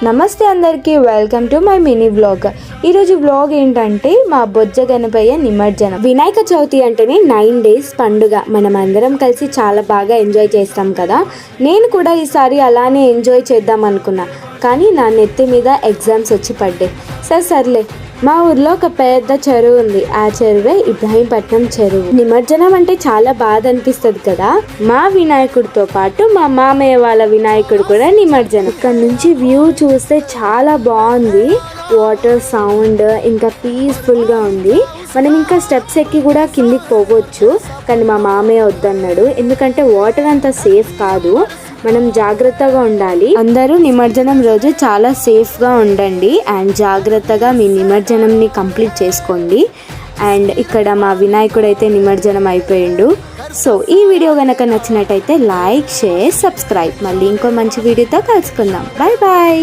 నమస్తే అందరికీ, welcome to my mini vlog. ఈరోజు వ్లాగ్ ఏంటంటే మా బొజ్జ గణపయ్య నిమజ్జనం. వినాయక చవితి అంటేనే 9 days పండుగ. మనం అందరం కలిసి చాలా బాగా ఎంజాయ్ చేస్తాం కదా. నేను కూడా ఈసారి అలానే ఎంజాయ్ చేద్దాం అనుకున్నా, కానీ నా నెత్తి మీద ఎగ్జామ్స్ వచ్చి పడ్డాయి. సర్లే, మా ఊర్లో ఒక పెద్ద చెరువు ఉంది. ఆ చెరువే ఇబ్రాహీంపట్నం చెరువు. నిమజ్జనం అంటే చాలా బాధ అనిపిస్తుంది కదా. మా వినాయకుడితో పాటు మా మామయ్య వాళ్ళ వినాయకుడు కూడా నిమజ్జనం. ఇక్కడ నుంచి వ్యూ చూస్తే చాలా బాగుంది. వాటర్ సౌండ్ ఇంకా పీస్ఫుల్గా ఉంది. మనం ఇంకా స్టెప్స్ ఎక్కి కూడా కిందికి పోవచ్చు, కానీ మా మామయ్య వద్దన్నాడు. ఎందుకంటే వాటర్ అంత సేఫ్ కాదు, మనం జాగ్రత్తగా ఉండాలి. అందరూ నిమజ్జనం రోజు చాలా సేఫ్గా ఉండండి అండ్ జాగ్రత్తగా మీ నిమజ్జనంని కంప్లీట్ చేసుకోండి. అండ్ ఇక్కడ మా వినాయకుడు అయితే నిమజ్జనం అయిపోయిండు. సో ఈ వీడియో కనుక నచ్చినట్టయితే లైక్, షేర్, సబ్స్క్రైబ్. మళ్ళీ ఇంకో మంచి వీడియోతో కలుసుకుందాం. Bye bye.